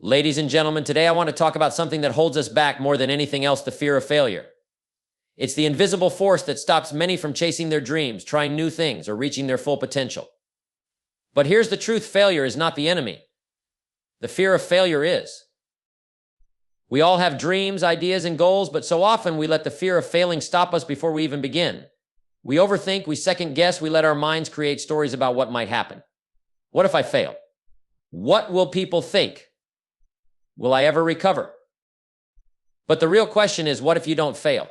Ladies and gentlemen, today I want to talk about something that holds us back more than anything else: the fear of failure. It's the invisible force that stops many from chasing their dreams, trying new things, or reaching their full potential. But here's the truth: failure is not the enemy. The fear of failure is. We all have dreams, ideas, and goals, but so often we let the fear of failing stop us before we even begin. We overthink, we second guess, we let our minds create stories about what might happen. What if I fail? What will people think? Will I ever recover? But the real question is, what if you don't fail?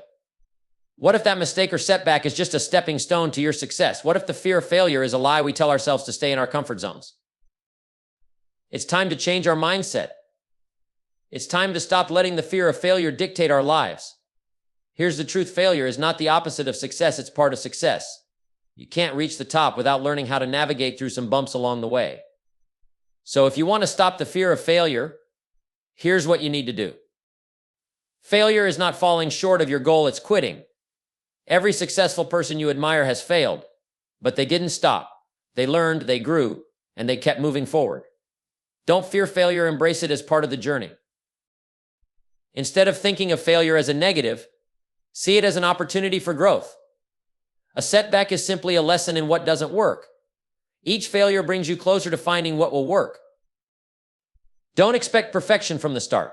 What if that mistake or setback is just a stepping stone to your success? What if the fear of failure is a lie we tell ourselves to stay in our comfort zones? It's time to change our mindset. It's time to stop letting the fear of failure dictate our lives. Here's the truth: failure is not the opposite of success, it's part of success. You can't reach the top without learning how to navigate through some bumps along the way. So if you want to stop the fear of failure, here's what you need to do. Failure is not falling short of your goal, it's quitting. Every successful person you admire has failed, but they didn't stop. They learned, they grew, and they kept moving forward. Don't fear failure, embrace it as part of the journey. Instead of thinking of failure as a negative, see it as an opportunity for growth. A setback is simply a lesson in what doesn't work. Each failure brings you closer to finding what will work. Don't expect perfection from the start.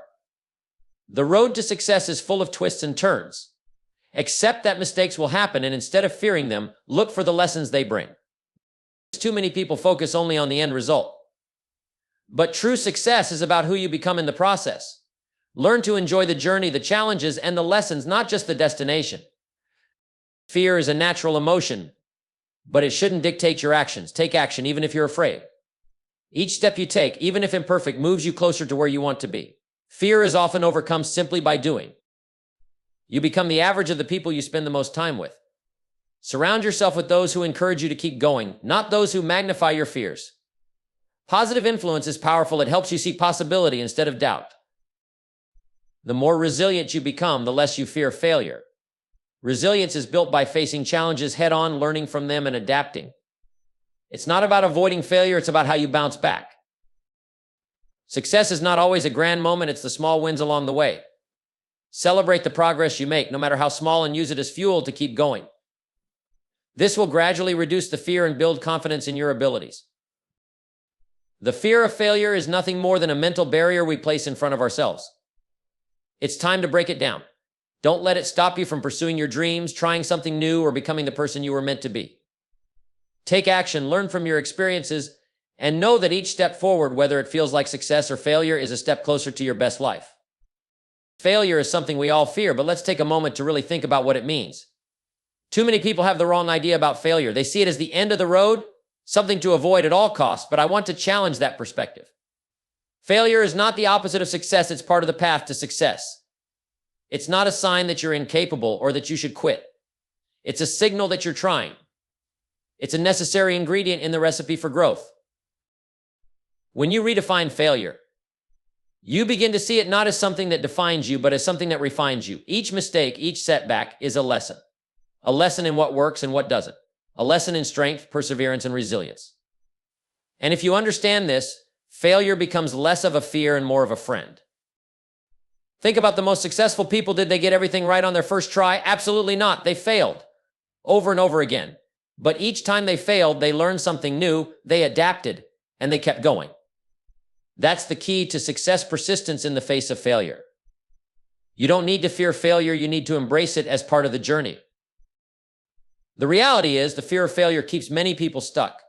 The road to success is full of twists and turns. Accept that mistakes will happen, and instead of fearing them, look for the lessons they bring. Too many people focus only on the end result. But true success is about who you become in the process. Learn to enjoy the journey, the challenges, and the lessons, not just the destination. Fear is a natural emotion, but it shouldn't dictate your actions. Take action even if you're afraid. Each step you take, even if imperfect, moves you closer to where you want to be. Fear is often overcome simply by doing. You become the average of the people you spend the most time with. Surround yourself with those who encourage you to keep going, not those who magnify your fears. Positive influence is powerful. It helps you see possibility instead of doubt. The more resilient you become, the less you fear failure. Resilience is built by facing challenges head-on, learning from them, and adapting. It's not about avoiding failure, it's about how you bounce back. Success is not always a grand moment, it's the small wins along the way. Celebrate the progress you make, no matter how small, and use it as fuel to keep going. This will gradually reduce the fear and build confidence in your abilities. The fear of failure is nothing more than a mental barrier we place in front of ourselves. It's time to break it down. Don't let it stop you from pursuing your dreams, trying something new, or becoming the person you were meant to be. Take action, learn from your experiences, and know that each step forward, whether it feels like success or failure, is a step closer to your best life. Failure is something we all fear, but let's take a moment to really think about what it means. Too many people have the wrong idea about failure. They see it as the end of the road, something to avoid at all costs, but I want to challenge that perspective. Failure is not the opposite of success, it's part of the path to success. It's not a sign that you're incapable or that you should quit. It's a signal that you're trying. It's a necessary ingredient in the recipe for growth. When you redefine failure, you begin to see it not as something that defines you, but as something that refines you. Each mistake, each setback is a lesson. A lesson in what works and what doesn't. A lesson in strength, perseverance, and resilience. And if you understand this, failure becomes less of a fear and more of a friend. Think about the most successful people. Did they get everything right on their first try? Absolutely not. They failed over and over again. But each time they failed, they learned something new, they adapted, and they kept going. That's the key to success: persistence in the face of failure. You don't need to fear failure, you need to embrace it as part of the journey. The reality is, the fear of failure keeps many people stuck.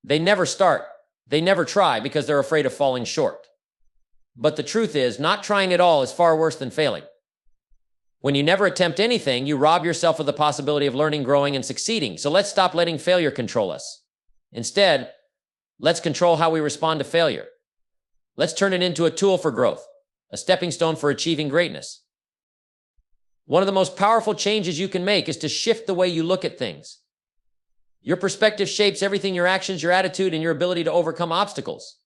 They never start, they never try because they're afraid of falling short. But the truth is, not trying at all is far worse than failing. When you never attempt anything, you rob yourself of the possibility of learning, growing, and succeeding. So let's stop letting failure control us. Instead, let's control how we respond to failure. Let's turn it into a tool for growth, a stepping stone for achieving greatness. One of the most powerful changes you can make is to shift the way you look at things. Your perspective shapes everything: your actions, your attitude, and your ability to overcome obstacles.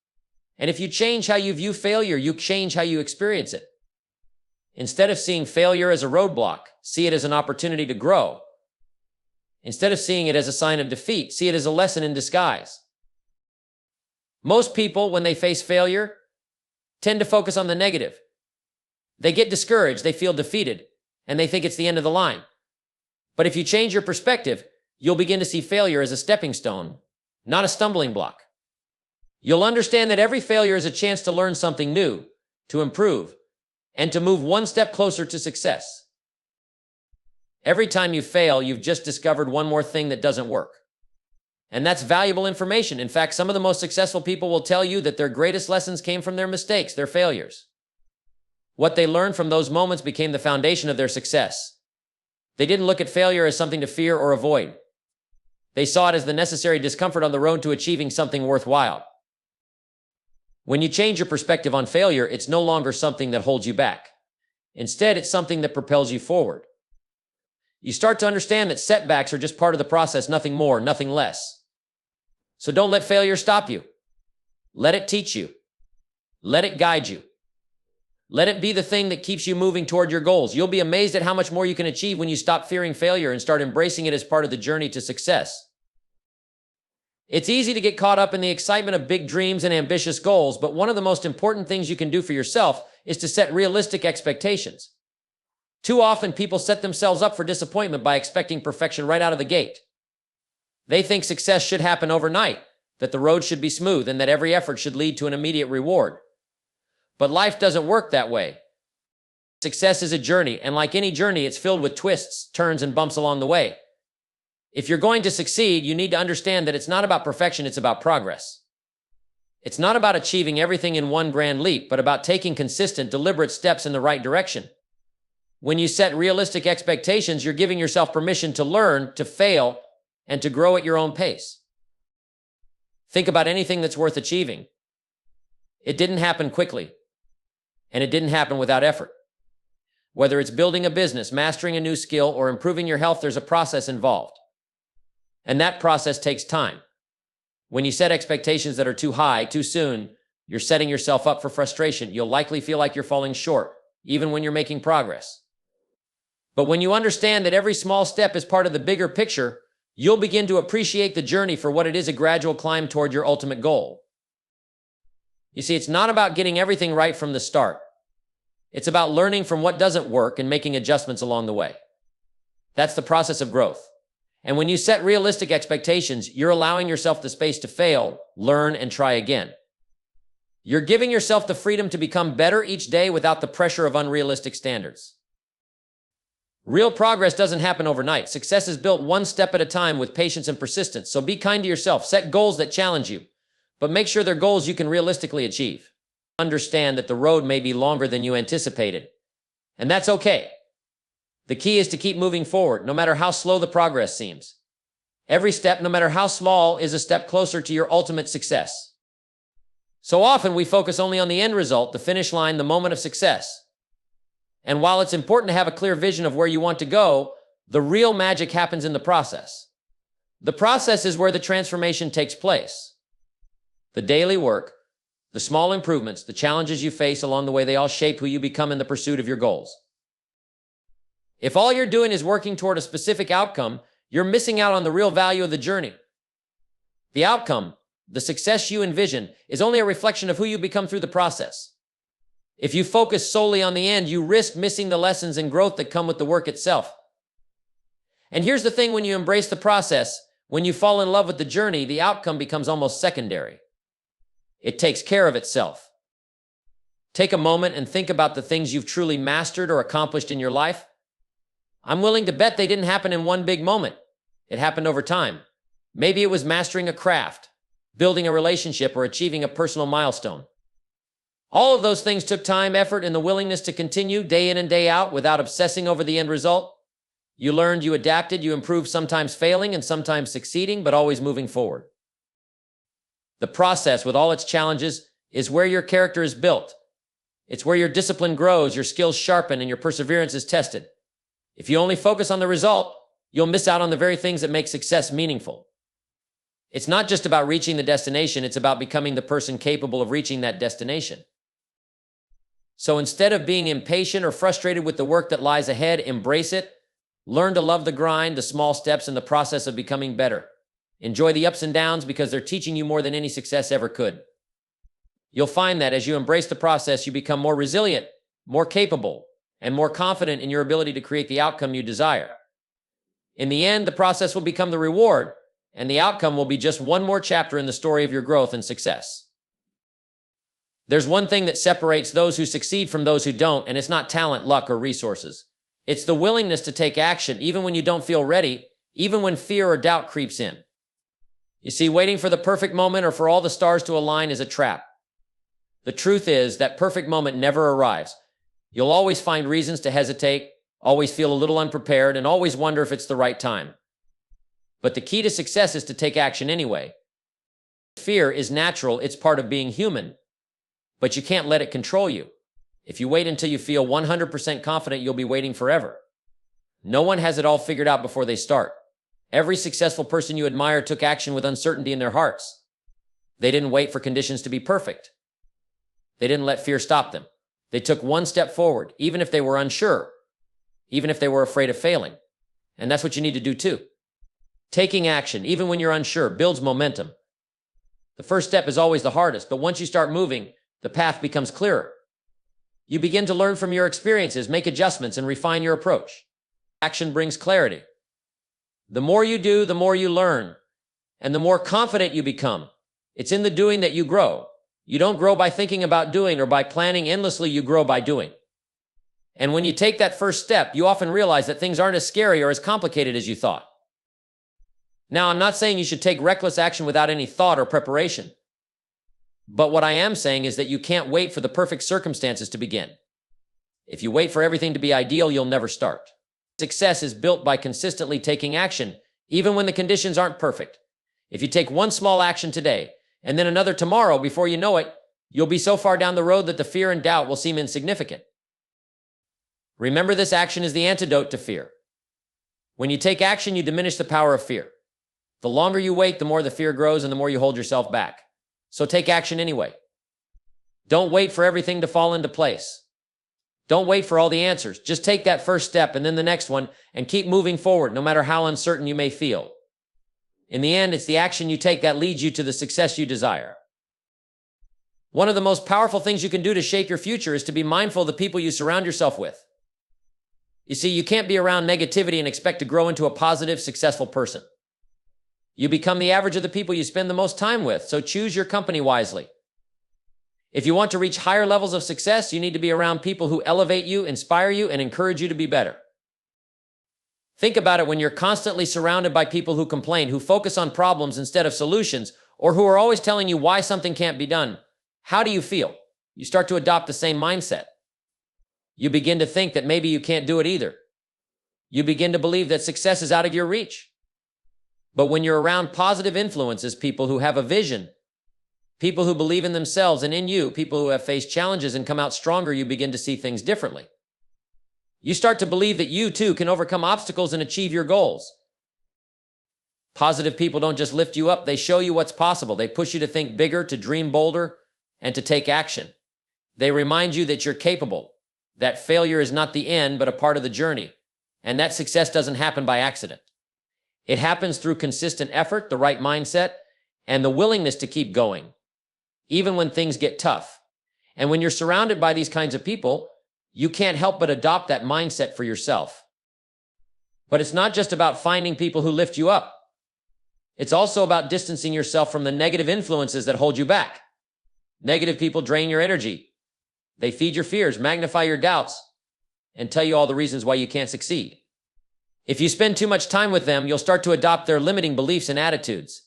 And if you change how you view failure, you change how you experience it. Instead of seeing failure as a roadblock, see it as an opportunity to grow. Instead of seeing it as a sign of defeat, see it as a lesson in disguise. Most people, when they face failure, tend to focus on the negative. They get discouraged, they feel defeated, and they think it's the end of the line. But if you change your perspective, you'll begin to see failure as a stepping stone, not a stumbling block. You'll understand that every failure is a chance to learn something new, to improve, and to move one step closer to success. Every time you fail, you've just discovered one more thing that doesn't work. And that's valuable information. In fact, some of the most successful people will tell you that their greatest lessons came from their mistakes, their failures. What they learned from those moments became the foundation of their success. They didn't look at failure as something to fear or avoid. They saw it as the necessary discomfort on the road to achieving something worthwhile. When you change your perspective on failure, it's no longer something that holds you back. Instead, it's something that propels you forward. You start to understand that setbacks are just part of the process, nothing more, nothing less. So don't let failure stop you. Let it teach you. Let it guide you. Let it be the thing that keeps you moving toward your goals. You'll be amazed at how much more you can achieve when you stop fearing failure and start embracing it as part of the journey to success. It's easy to get caught up in the excitement of big dreams and ambitious goals, but one of the most important things you can do for yourself is to set realistic expectations. Too often, people set themselves up for disappointment by expecting perfection right out of the gate. They think success should happen overnight, that the road should be smooth, and that every effort should lead to an immediate reward. But life doesn't work that way. Success is a journey, and like any journey, it's filled with twists, turns, and bumps along the way. If you're going to succeed, you need to understand that it's not about perfection, it's about progress. It's not about achieving everything in one grand leap, but about taking consistent, deliberate steps in the right direction. When you set realistic expectations, you're giving yourself permission to learn, to fail, and to grow at your own pace. Think about anything that's worth achieving. It didn't happen quickly, and it didn't happen without effort. Whether it's building a business, mastering a new skill, or improving your health, there's a process involved. And that process takes time. When you set expectations that are too high, too soon, you're setting yourself up for frustration. You'll likely feel like you're falling short, even when you're making progress. But when you understand that every small step is part of the bigger picture, you'll begin to appreciate the journey for what it is, a gradual climb toward your ultimate goal. You see, it's not about getting everything right from the start. It's about learning from what doesn't work and making adjustments along the way. That's the process of growth. And when you set realistic expectations, you're allowing yourself the space to fail, learn, and try again. You're giving yourself the freedom to become better each day without the pressure of unrealistic standards. Real progress doesn't happen overnight. Success is built one step at a time with patience and persistence. So be kind to yourself. Set goals that challenge you, but make sure they're goals you can realistically achieve. Understand that the road may be longer than you anticipated, and that's okay. The key is to keep moving forward, no matter how slow the progress seems. Every step, no matter how small, is a step closer to your ultimate success. So often we focus only on the end result, the finish line, the moment of success. And while it's important to have a clear vision of where you want to go, the real magic happens in the process. The process is where the transformation takes place. The daily work, the small improvements, the challenges you face along the way, they all shape who you become in the pursuit of your goals. If all you're doing is working toward a specific outcome, you're missing out on the real value of the journey. The outcome, the success you envision, is only a reflection of who you become through the process. If you focus solely on the end, you risk missing the lessons and growth that come with the work itself. And here's the thing, when you embrace the process, when you fall in love with the journey, the outcome becomes almost secondary. It takes care of itself. Take a moment and think about the things you've truly mastered or accomplished in your life. I'm willing to bet they didn't happen in one big moment. It happened over time. Maybe it was mastering a craft, building a relationship, or achieving a personal milestone. All of those things took time, effort, and the willingness to continue day in and day out without obsessing over the end result. You learned, you adapted, you improved, sometimes failing and sometimes succeeding, but always moving forward. The process, with all its challenges, is where your character is built. It's where your discipline grows, your skills sharpen, and your perseverance is tested. If you only focus on the result, you'll miss out on the very things that make success meaningful. It's not just about reaching the destination, it's about becoming the person capable of reaching that destination. So instead of being impatient or frustrated with the work that lies ahead, embrace it. Learn to love the grind, the small steps, and the process of becoming better. Enjoy the ups and downs because they're teaching you more than any success ever could. You'll find that as you embrace the process, you become more resilient, more capable, and more confident in your ability to create the outcome you desire. In the end, the process will become the reward, and the outcome will be just one more chapter in the story of your growth and success. There's one thing that separates those who succeed from those who don't, and it's not talent, luck, or resources. It's the willingness to take action, even when you don't feel ready, even when fear or doubt creeps in. You see, waiting for the perfect moment or for all the stars to align is a trap. The truth is that perfect moment never arrives. You'll always find reasons to hesitate, always feel a little unprepared, and always wonder if it's the right time. But the key to success is to take action anyway. Fear is natural, it's part of being human. But you can't let it control you. If you wait until you feel 100% confident, you'll be waiting forever. No one has it all figured out before they start. Every successful person you admire took action with uncertainty in their hearts. They didn't wait for conditions to be perfect. They didn't let fear stop them. They took one step forward, even if they were unsure, even if they were afraid of failing. And that's what you need to do too. Taking action, even when you're unsure, builds momentum. The first step is always the hardest, but once you start moving, the path becomes clearer. You begin to learn from your experiences, make adjustments, and refine your approach. Action brings clarity. The more you do, the more you learn, and the more confident you become. It's in the doing that you grow. You don't grow by thinking about doing or by planning endlessly, you grow by doing. And when you take that first step, you often realize that things aren't as scary or as complicated as you thought. Now, I'm not saying you should take reckless action without any thought or preparation. But what I am saying is that you can't wait for the perfect circumstances to begin. If you wait for everything to be ideal, you'll never start. Success is built by consistently taking action, even when the conditions aren't perfect. If you take one small action today, and then another tomorrow, before you know it, you'll be so far down the road that the fear and doubt will seem insignificant. Remember, this action is the antidote to fear. When you take action, you diminish the power of fear. The longer you wait, the more the fear grows and the more you hold yourself back. So take action anyway. Don't wait for everything to fall into place. Don't wait for all the answers. Just take that first step and then the next one and keep moving forward, no matter how uncertain you may feel. In the end, it's the action you take that leads you to the success you desire. One of the most powerful things you can do to shape your future is to be mindful of the people you surround yourself with. You see, you can't be around negativity and expect to grow into a positive, successful person. You become the average of the people you spend the most time with, so choose your company wisely. If you want to reach higher levels of success, you need to be around people who elevate you, inspire you, and encourage you to be better. Think about it when you're constantly surrounded by people who complain, who focus on problems instead of solutions, or who are always telling you why something can't be done. How do you feel? You start to adopt the same mindset. You begin to think that maybe you can't do it either. You begin to believe that success is out of your reach. But when you're around positive influences, people who have a vision, people who believe in themselves and in you, people who have faced challenges and come out stronger, you begin to see things differently. You start to believe that you too can overcome obstacles and achieve your goals. Positive people don't just lift you up, they show you what's possible. They push you to think bigger, to dream bolder, and to take action. They remind you that you're capable, that failure is not the end, but a part of the journey, and that success doesn't happen by accident. It happens through consistent effort, the right mindset, and the willingness to keep going, even when things get tough. And when you're surrounded by these kinds of people, you can't help but adopt that mindset for yourself. But it's not just about finding people who lift you up. It's also about distancing yourself from the negative influences that hold you back. Negative people drain your energy. They feed your fears, magnify your doubts, and tell you all the reasons why you can't succeed. If you spend too much time with them, you'll start to adopt their limiting beliefs and attitudes.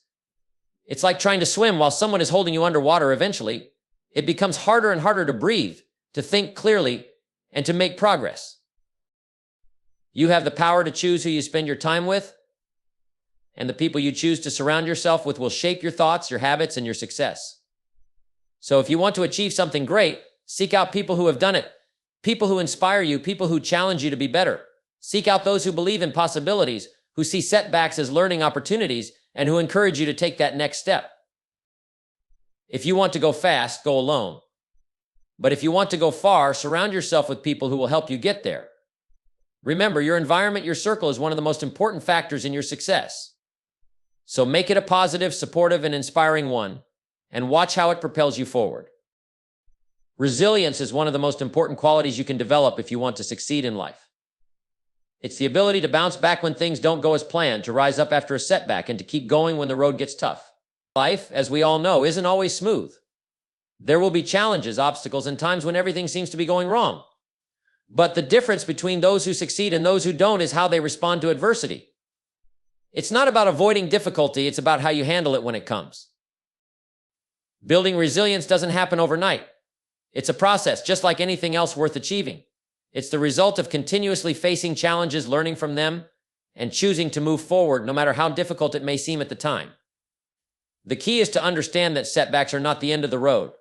It's like trying to swim while someone is holding you underwater. Eventually, it becomes harder and harder to breathe, to think clearly, and to make progress. You have the power to choose who you spend your time with, and the people you choose to surround yourself with will shape your thoughts, your habits, and your success. So if you want to achieve something great, seek out people who have done it, people who inspire you, people who challenge you to be better. Seek out those who believe in possibilities, who see setbacks as learning opportunities, and who encourage you to take that next step. If you want to go fast, go alone. But if you want to go far, surround yourself with people who will help you get there. Remember, your environment, your circle is one of the most important factors in your success. So make it a positive, supportive, and inspiring one, and watch how it propels you forward. Resilience is one of the most important qualities you can develop if you want to succeed in life. It's the ability to bounce back when things don't go as planned, to rise up after a setback, and to keep going when the road gets tough. Life, as we all know, isn't always smooth. There will be challenges, obstacles, and times when everything seems to be going wrong. But the difference between those who succeed and those who don't is how they respond to adversity. It's not about avoiding difficulty, it's about how you handle it when it comes. Building resilience doesn't happen overnight. It's a process, just like anything else worth achieving. It's the result of continuously facing challenges, learning from them, and choosing to move forward no matter how difficult it may seem at the time. The key is to understand that setbacks are not the end of the road.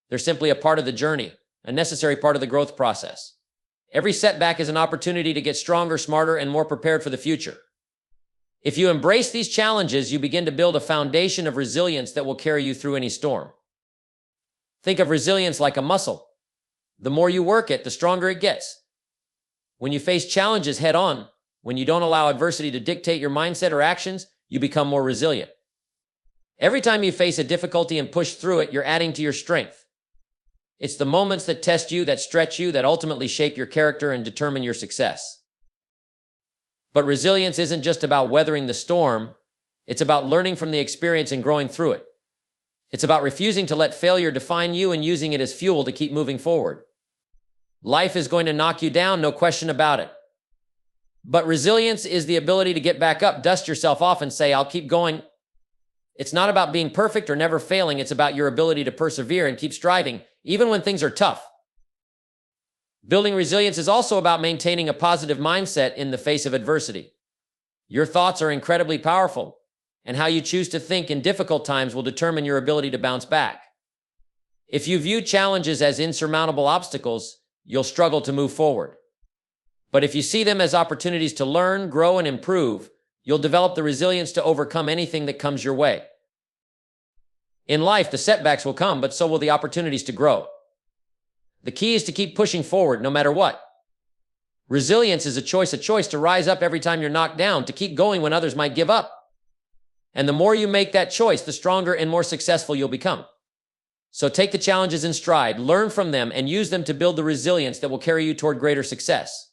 They're simply a part of the journey, a necessary part of the growth process. Every setback is an opportunity to get stronger, smarter, and more prepared for the future. If you embrace these challenges, you begin to build a foundation of resilience that will carry you through any storm. Think of resilience like a muscle. The more you work it, the stronger it gets. When you face challenges head on, when you don't allow adversity to dictate your mindset or actions, you become more resilient. Every time you face a difficulty and push through it, you're adding to your strength. It's the moments that test you, that stretch you, that ultimately shape your character and determine your success. But resilience isn't just about weathering the storm. It's about learning from the experience and growing through it. It's about refusing to let failure define you and using it as fuel to keep moving forward. Life is going to knock you down, no question about it. But resilience is the ability to get back up, dust yourself off, and say, I'll keep going. It's not about being perfect or never failing. It's about your ability to persevere and keep striving, even when things are tough. Building resilience is also about maintaining a positive mindset in the face of adversity. Your thoughts are incredibly powerful, and how you choose to think in difficult times will determine your ability to bounce back. If you view challenges as insurmountable obstacles, you'll struggle to move forward. But if you see them as opportunities to learn, grow, and improve, you'll develop the resilience to overcome anything that comes your way. In life, the setbacks will come, but so will the opportunities to grow. The key is to keep pushing forward no matter what. Resilience is a choice to rise up every time you're knocked down, to keep going when others might give up. And the more you make that choice, the stronger and more successful you'll become. So take the challenges in stride, learn from them, and use them to build the resilience that will carry you toward greater success.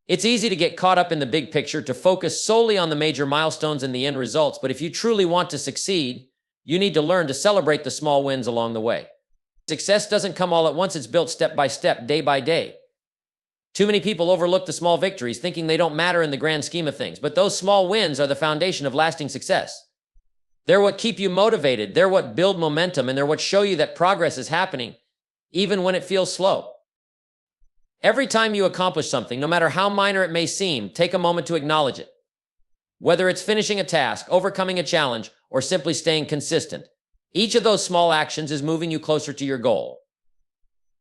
It's easy to get caught up in the big picture, to focus solely on the major milestones and the end results, but if you truly want to succeed, you need to learn to celebrate the small wins along the way. Success doesn't come all at once, it's built step by step, day by day. Too many people overlook the small victories, thinking they don't matter in the grand scheme of things, but those small wins are the foundation of lasting success. They're what keep you motivated, they're what build momentum, and they're what show you that progress is happening, even when it feels slow. Every time you accomplish something, no matter how minor it may seem, take a moment to acknowledge it. Whether it's finishing a task, overcoming a challenge, or simply staying consistent, each of those small actions is moving you closer to your goal.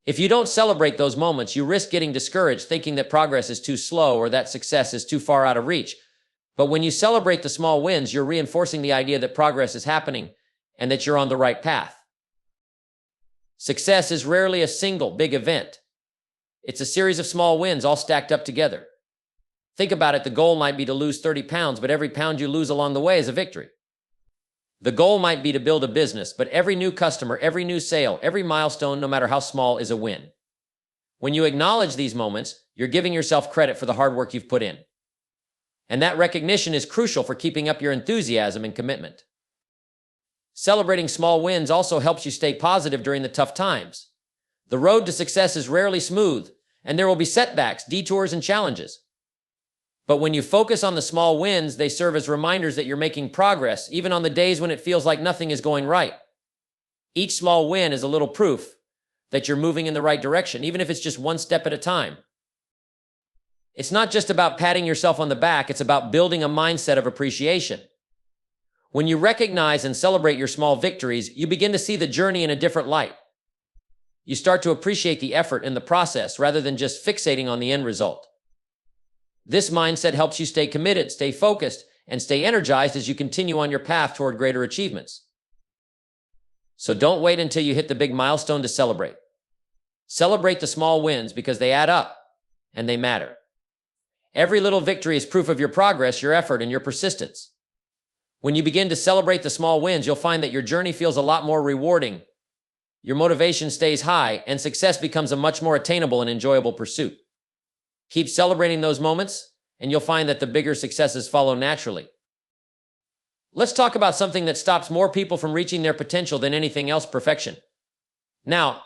If you don't celebrate those moments, you risk getting discouraged, thinking that progress is too slow or that success is too far out of reach. But when you celebrate the small wins, you're reinforcing the idea that progress is happening and that you're on the right path. Success is rarely a single big event. It's a series of small wins all stacked up together. Think about it, the goal might be to lose 30 pounds, but every pound you lose along the way is a victory. The goal might be to build a business, but every new customer, every new sale, every milestone, no matter how small, is a win. When you acknowledge these moments, you're giving yourself credit for the hard work you've put in. And that recognition is crucial for keeping up your enthusiasm and commitment. Celebrating small wins also helps you stay positive during the tough times. The road to success is rarely smooth, and there will be setbacks, detours, and challenges. But when you focus on the small wins, they serve as reminders that you're making progress, even on the days when it feels like nothing is going right. Each small win is a little proof that you're moving in the right direction, even if it's just one step at a time. It's not just about patting yourself on the back, it's about building a mindset of appreciation. When you recognize and celebrate your small victories, you begin to see the journey in a different light. You start to appreciate the effort and the process rather than just fixating on the end result. This mindset helps you stay committed, stay focused, and stay energized as you continue on your path toward greater achievements. So don't wait until you hit the big milestone to celebrate. Celebrate the small wins because they add up and they matter. Every little victory is proof of your progress, your effort, and your persistence. When you begin to celebrate the small wins, you'll find that your journey feels a lot more rewarding. your motivation stays high, and success becomes a much more attainable and enjoyable pursuit. Keep celebrating those moments, and you'll find that the bigger successes follow naturally. Let's talk about something that stops more people from reaching their potential than anything else: perfection. Now,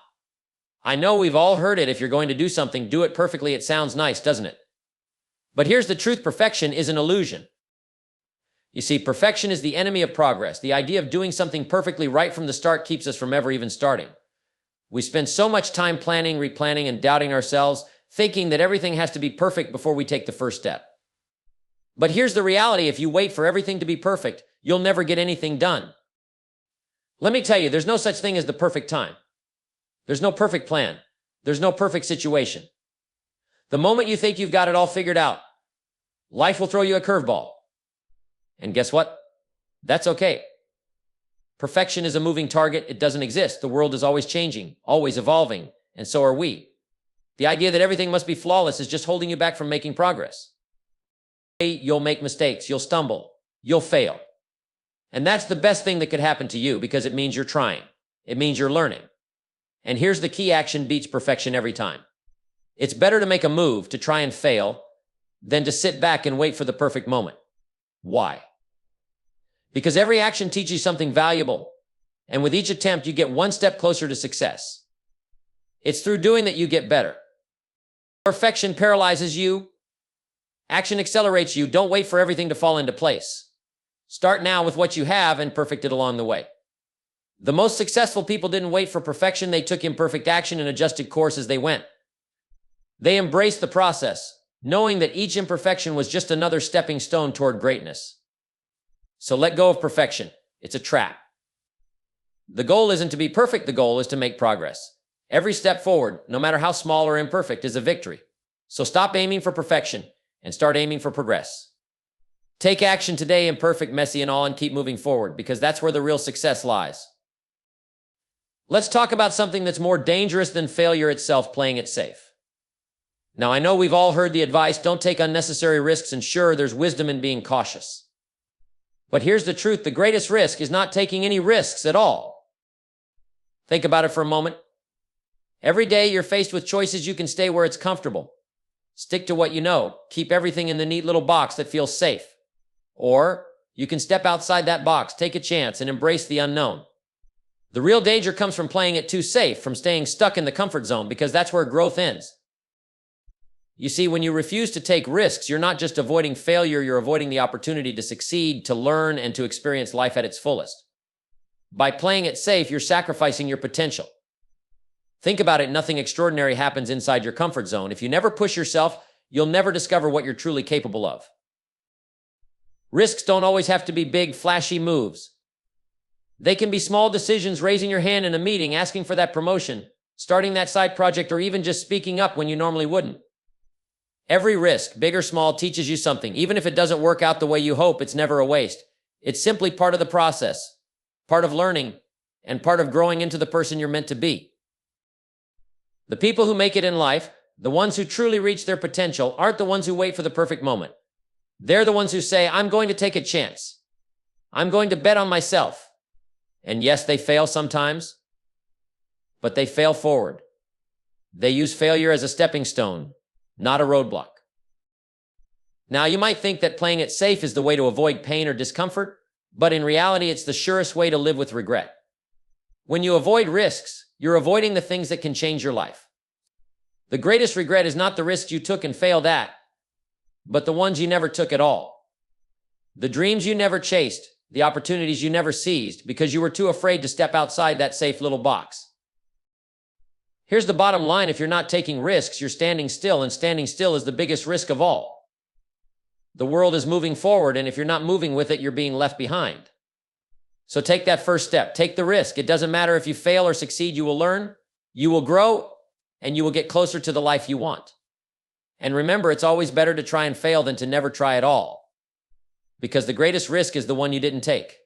I know we've all heard it: if you're going to do something, do it perfectly. It sounds nice, doesn't it? But here's the truth: perfection is an illusion. You see, perfection is the enemy of progress. The idea of doing something perfectly right from the start keeps us from ever even starting. We spend so much time planning, replanning, and doubting ourselves, thinking that everything has to be perfect before we take the first step. But here's the reality: if you wait for everything to be perfect, you'll never get anything done. Let me tell you, there's no such thing as the perfect time. There's no perfect plan. There's no perfect situation. The moment you think you've got it all figured out, life will throw you a curveball. And guess what? That's okay. Perfection is a moving target. It doesn't exist. The world is always changing, always evolving, and so are we. The idea that everything must be flawless is just holding you back from making progress. You'll make mistakes. You'll stumble. You'll fail. And that's the best thing that could happen to you, because it means you're trying. It means you're learning. And here's the key: action beats perfection every time. It's better to make a move, to try and fail, than to sit back and wait for the perfect moment. Why? Because every action teaches you something valuable, and with each attempt, you get one step closer to success. It's through doing that you get better. Perfection paralyzes you. Action accelerates you. Don't wait for everything to fall into place. Start now with what you have and perfect it along the way. The most successful people didn't wait for perfection. They took imperfect action and adjusted course as they went. They embraced the process, knowing that each imperfection was just another stepping stone toward greatness. So let go of perfection. It's a trap. The goal isn't to be perfect. The goal is to make progress. Every step forward, no matter how small or imperfect, is a victory. So stop aiming for perfection and start aiming for progress. Take action today, imperfect, messy, and all, and keep moving forward, because that's where the real success lies. Let's talk about something that's more dangerous than failure itself: playing it safe. Now, I know we've all heard the advice: don't take unnecessary risks, and sure, there's wisdom in being cautious. But here's the truth: the greatest risk is not taking any risks at all. Think about it for a moment. Every day you're faced with choices. You can stay where it's comfortable. Stick to what you know. Keep everything in the neat little box that feels safe. Or you can step outside that box, take a chance, and embrace the unknown. The real danger comes from playing it too safe, from staying stuck in the comfort zone, because that's where growth ends. You see, when you refuse to take risks, you're not just avoiding failure, you're avoiding the opportunity to succeed, to learn, and to experience life at its fullest. By playing it safe, you're sacrificing your potential. Think about it: nothing extraordinary happens inside your comfort zone. If you never push yourself, you'll never discover what you're truly capable of. Risks don't always have to be big, flashy moves. They can be small decisions: raising your hand in a meeting, asking for that promotion, starting that side project, or even just speaking up when you normally wouldn't. Every risk, big or small, teaches you something. Even if it doesn't work out the way you hope, it's never a waste. It's simply part of the process, part of learning, and part of growing into the person you're meant to be. The people who make it in life, the ones who truly reach their potential, aren't the ones who wait for the perfect moment. They're the ones who say, "I'm going to take a chance. I'm going to bet on myself." And yes, they fail sometimes, but they fail forward. They use failure as a stepping stone, not a roadblock. Now, you might think that playing it safe is the way to avoid pain or discomfort, but in reality, it's the surest way to live with regret. When you avoid risks, you're avoiding the things that can change your life. The greatest regret is not the risks you took and failed at, but the ones you never took at all. The dreams you never chased, the opportunities you never seized, because you were too afraid to step outside that safe little box. Here's the bottom line: if you're not taking risks, you're standing still, and standing still is the biggest risk of all. The world is moving forward, and if you're not moving with it, you're being left behind. So take that first step. Take the risk. It doesn't matter if you fail or succeed. You will learn, you will grow, and you will get closer to the life you want. And remember, it's always better to try and fail than to never try at all, because the greatest risk is the one you didn't take.